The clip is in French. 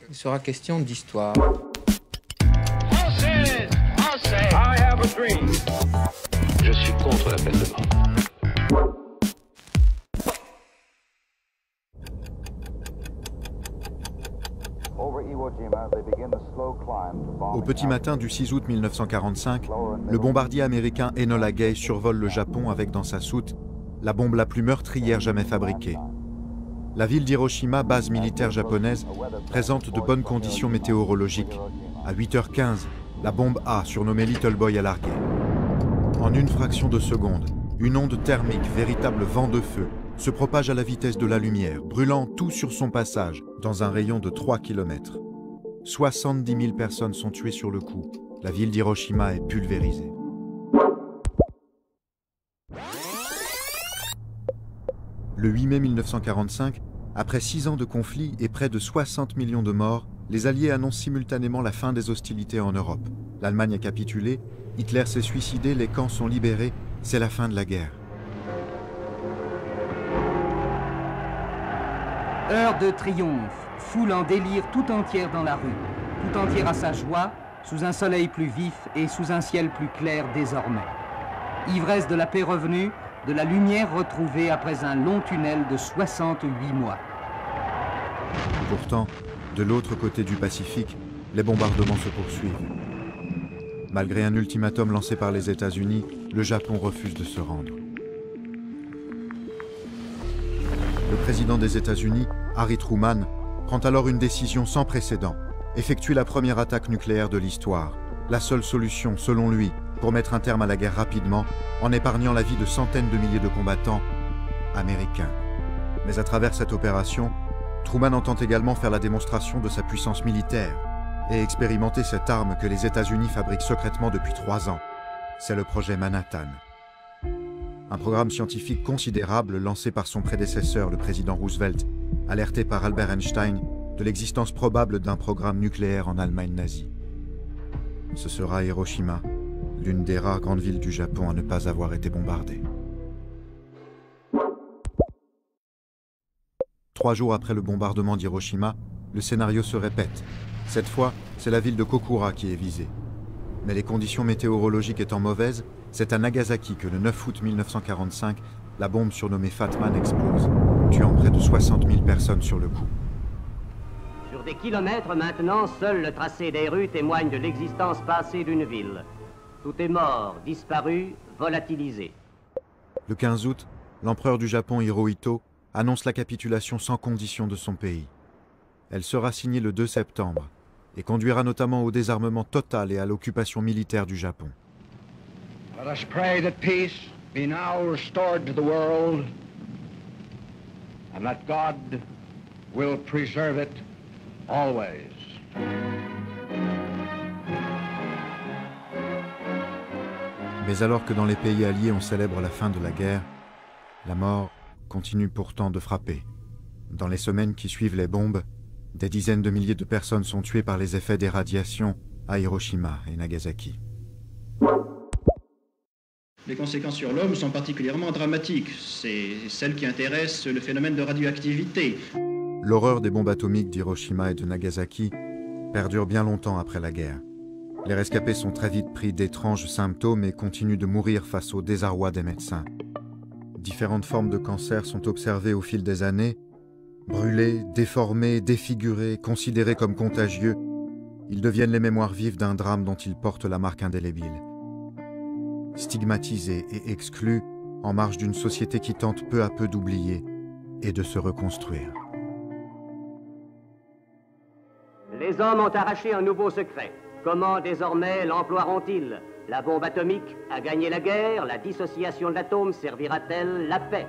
il sera question d'histoire. I have a dream. Je suis contre la peine de mort. Au petit matin du 6 août 1945, le bombardier américain Enola Gay survole le Japon avec dans sa soute la bombe la plus meurtrière jamais fabriquée. La ville d'Hiroshima, base militaire japonaise, présente de bonnes conditions météorologiques. À 8h15, la bombe A, surnommée Little Boy, est larguée. En une fraction de seconde, une onde thermique, véritable vent de feu, se propage à la vitesse de la lumière, brûlant tout sur son passage, dans un rayon de 3 km. 70 000 personnes sont tuées sur le coup. La ville d'Hiroshima est pulvérisée. Le 8 mai 1945, après 6 ans de conflit et près de 60 millions de morts, les Alliés annoncent simultanément la fin des hostilités en Europe. L'Allemagne a capitulé, Hitler s'est suicidé, les camps sont libérés, c'est la fin de la guerre. Heure de triomphe, foule en délire tout entière dans la rue, tout entière à sa joie, sous un soleil plus vif et sous un ciel plus clair désormais. Ivresse de la paix revenue, de la lumière retrouvée après un long tunnel de 68 mois. Pourtant, de l'autre côté du Pacifique, les bombardements se poursuivent. Malgré un ultimatum lancé par les États-Unis, le Japon refuse de se rendre. Le président des États-Unis, Harry Truman, prend alors une décision sans précédent, effectuer la première attaque nucléaire de l'histoire, la seule solution, selon lui, pour mettre un terme à la guerre rapidement, en épargnant la vie de centaines de milliers de combattants américains. Mais à travers cette opération, Truman entend également faire la démonstration de sa puissance militaire et expérimenter cette arme que les États-Unis fabriquent secrètement depuis 3 ans. C'est le projet Manhattan. Un programme scientifique considérable lancé par son prédécesseur, le président Roosevelt, alerté par Albert Einstein de l'existence probable d'un programme nucléaire en Allemagne nazie. Ce sera Hiroshima, l'une des rares grandes villes du Japon à ne pas avoir été bombardée. 3 jours après le bombardement d'Hiroshima, le scénario se répète. Cette fois, c'est la ville de Kokura qui est visée. Mais les conditions météorologiques étant mauvaises, c'est à Nagasaki que le 9 août 1945, la bombe surnommée Fatman explose, tuant près de 60 000 personnes sur le coup. Sur des kilomètres maintenant, seul le tracé des rues témoigne de l'existence passée d'une ville. Tout est mort, disparu, volatilisé. Le 15 août, l'empereur du Japon Hirohito annonce la capitulation sans condition de son pays. Elle sera signée le 2 septembre et conduira notamment au désarmement total et à l'occupation militaire du Japon. Let us pray that peace be now restored to the world and that God will preserve it always. Mais alors que dans les pays alliés on célèbre la fin de la guerre, la mort continue pourtant de frapper. Dans les semaines qui suivent les bombes, des dizaines de milliers de personnes sont tuées par les effets des radiations à Hiroshima et Nagasaki. Les conséquences sur l'homme sont particulièrement dramatiques. C'est celles qui intéressent le phénomène de radioactivité. L'horreur des bombes atomiques d'Hiroshima et de Nagasaki perdure bien longtemps après la guerre. Les rescapés sont très vite pris d'étranges symptômes et continuent de mourir face au désarroi des médecins. Différentes formes de cancer sont observées au fil des années. Brûlés, déformés, défigurés, considérés comme contagieux, ils deviennent les mémoires vives d'un drame dont ils portent la marque indélébile. Stigmatisés et exclus, en marge d'une société qui tente peu à peu d'oublier et de se reconstruire. Les hommes ont arraché un nouveau secret. Comment désormais l'emploieront-ils? La bombe atomique a gagné la guerre, la dissociation de l'atome servira-t-elle la paix?